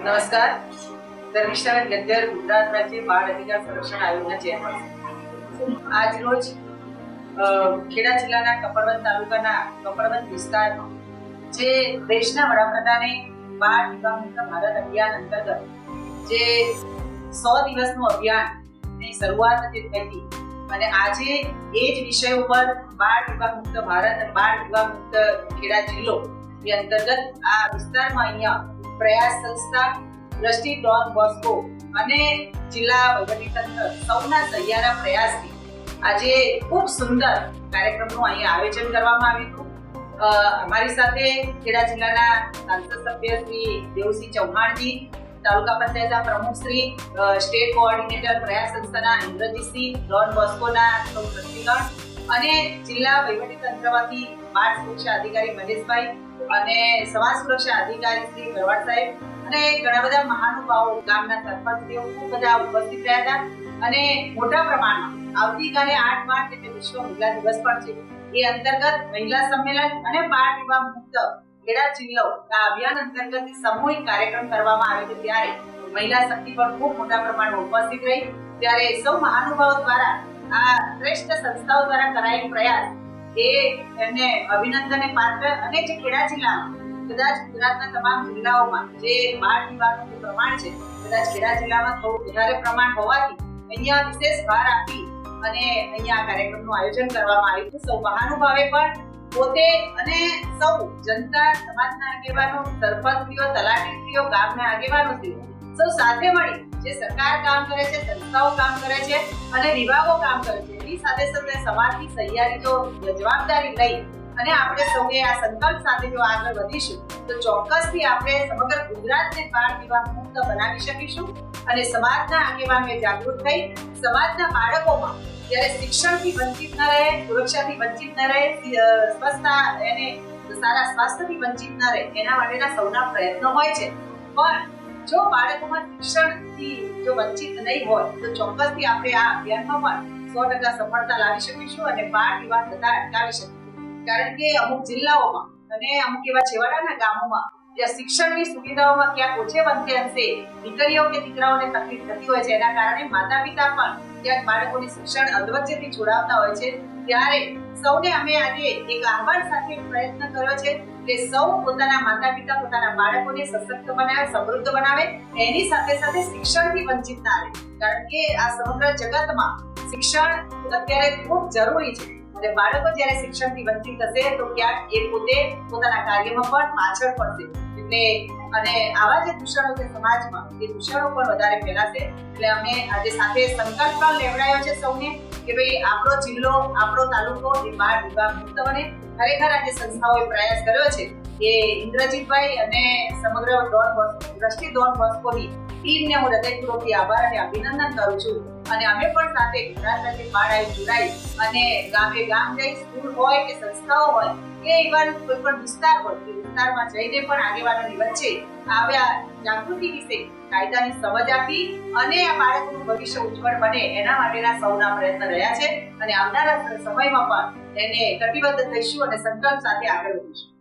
નમસ્કાર. ધર્મિષ્ઠાબેન ગદ્દર, ગુજરાત રાજ્ય બાળ અધિકાર સંરક્ષણ આયોગના ચેરપર્સન. આજ રોજ ખેડા જિલ્લાના કપડવંત તાલુકાના કપડવંત વિસ્તારમાં જે દેશના વડાપ્રધાને બાળ વિવાહ મુક્ત ભારત અભિયાન અંતર્ગત જે 100 દિવસનું અભિયાનની શરૂઆત જે થઈ હતી અને આજે એ જ વિષય ઉપર બાળ વિવાહ મુક્ત ભારત અને બાળ વિવાહ મુક્ત ખેડા જિલ્લો એ અંતર્ગત આ વિસ્તારમાં અહીંયા પ્રયાસ સંસ્થા, દ્રષ્ટિ ડોન બોસ્કો અને જિલ્લા વહીવટીતંત્ર સૌના સહિયારા પ્રયાસથી આજે ખૂબ સુંદર કાર્યક્રમનું અહીંયા આયોજન કરવામાં આવ્યું હતું. અમારી સાથે ખેડા જિલ્લાના સાંસદ સભ્ય શ્રી દેવસિંહ ચૌહાણજી, તાલુકા પંચાયતના પ્રમુખ શ્રી, સ્ટેટ કોઓર્ડિનેટર પ્રયાસ સંસ્થાના ઇન્દ્રજીતસિંહ, ડોન બોસ્કોના ટ્રસ્ટીગણ અને જિલ્લા વહીવટીતંત્રમાંથી બાળ સુરક્ષા અધિકારી મહેશભાઈ અને સમાજ સુરક્ષા અધિકારી શ્રી ભરવાડ સાહેબ અને ઘણા બધા મહાનુભાવો, ગામના સરપંચીઓ ખૂબ બધા ઉપસ્થિત રહ્યા હતા. અને મોટા પ્રમાણમાં આવતીકાલે 8 માર્ચ એટલે વિશ્વ મહિલા દિવસ પણ છે, એ અંતર્ગત મહિલા સંમેલન અને બાળ વિવાહ મુક્ત ખેડા જિલ્લો આ અભિયાન અંતર્ગત સામૂહિક કાર્યક્રમ કરવામાં આવ્યો છે. ત્યારે મહિલા શક્તિ પણ ખૂબ મોટા પ્રમાણમાં ઉપસ્થિત રહી. ત્યારે સૌ મહાનુભાવો દ્વારા આ શ્રેષ્ઠ સંસ્થાઓ દ્વારા કરાયેલ પ્રયાસ એ એમને અભિનંદનને પાત્ર અને જે ખેડા જિલ્લામાં કદાચ ગુજરાતના તમામ જિલ્લાઓમાં જે બાળ વિવાહનું જે પ્રમાણ છે, કદાચ ખેડા જિલ્લામાં થોડું વધારે પ્રમાણ હોવાથી અહીંયા વિશેષ ભાર આપી અને અહીંયા આ કાર્યક્રમનું આયોજન કરવામાં આવ્યું છે. સૌ મહાનુભાવે પણ પોતે અને સૌ જનતા, સમાજના આગેવાનો, સરપંચીઓ, તલાટીઓ, ગામના આગેવાનો સૌ સાથે મળી જે સરકાર કામ કરે છે, સંસ્થાઓ કામ કરે છે અને વિભાગો કામ કરે છે, એની સાથે સાથે સમાજની સહિયારી જો જવાબદારી લઈ અને આપણે સૌએ આ સંકલ્પ સાથે જો આગળ વધીશું તો ચોક્કસથી આપણે સમગ્ર ગુજરાતને બાળ વિવાહ મુક્ત બનાવી શકીશું. અને સમાજના આગેવાનોએ જાગૃત થઈ સમાજના બાળકોમાં જ્યારે શિક્ષણથી વંચિત ન રહે, સુરક્ષાથી વંચિત ન રહે, સ્વસ્થતા અને સારા સ્વાસ્થ્યથી વંચિત ન રહે, એના માટેના સૌના પ્રયત્નો હોય છે. પણ જો બાળકોમાં શિક્ષણથી જો વંચિત નહીં હોય તો ચોક્કસથી આપણે આ અભિયાનમાં પણ 100% સફળતા લાવી શકીશું અને બાળ વિવાહ થતા અટકાવી શકીશું. કારણ કે અમુક જિલ્લાઓમાં અને અમુક એવા છેવાડાના ગામોમાં જ્યાં શિક્ષણની સુવિધાઓમાં ક્યાંક ઓછે વંચે અંશે દીકરીઓ કે દીકરાઓને તકલીફ થતી હોય છે, એના કારણે માતા પિતા પણ ક્યાંક બાળકોની શિક્ષણ અધવચ્ચેથી છોડાવતા હોય છે. ત્યારે સૌને અમે આજે એક આહ્વાન સાથે પ્રયત્ન કર્યો છે કે સૌ પોતાના માતા પિતા, પોતાના બાળકોને સશક્ત બનાવે, સમૃદ્ધ બનાવે, એની સાથે સાથે શિક્ષણથી વંચિત ના રહે. કારણ કે આ સમગ્ર જગતમાં શિક્ષણ અત્યારે ખૂબ જરૂરી છે અને બાળકો જ્યારે શિક્ષણથી વંચિત થશે તો ક્યાંક એ પોતે પોતાના કાર્યમાં પણ પાછળ પડશે. એટલે અને આવા જે દૂષણો છે સમાજમાં, એ દૂષણો પણ વધારે ફેલાશે. એટલે અમે આજે સાથે સંકલ્પ પણ લેવડાયો છે સૌને કે ભાઈ આપણો જિલ્લો, આપણો તાલુકો એ બાળ વિવાહ મુક્ત બને. ખરેખર આજે સંસ્થાઓએ પ્રયાસ કર્યો છે એ ઇન્દ્રજીતભાઈ અને સમગ્ર દ્રષ્ટિ ડોન બોસ્કોની ટીમને હું હૃદયપૂર્વકથી આભાર અને અભિનંદન કરું છું. અને અમે પણ સાથે ગુજરાત રાજ્ય બાળ આયોગ જોડાઈ અને ગામે ગામ જઈ, સ્કૂલ હોય કે સંસ્થાઓ હોય કે ઇવન કોઈ પણ વિસ્તાર હોય તે વિસ્તારમાં જઈને પણ આગેવાનોની વચ્ચે આવ્યા જાગૃતિ વિશે કાયદાની સમજ આપી અને આ બાળકોનું ભવિષ્ય ઉજ્જવળ બને એના માટેના સૌના પ્રયત્ન રહ્યા છે. અને આવનારા સમયમાં પણ એને કટિબદ્ધ થઈશું અને સંકલ્પ સાથે આગળ વધીશું.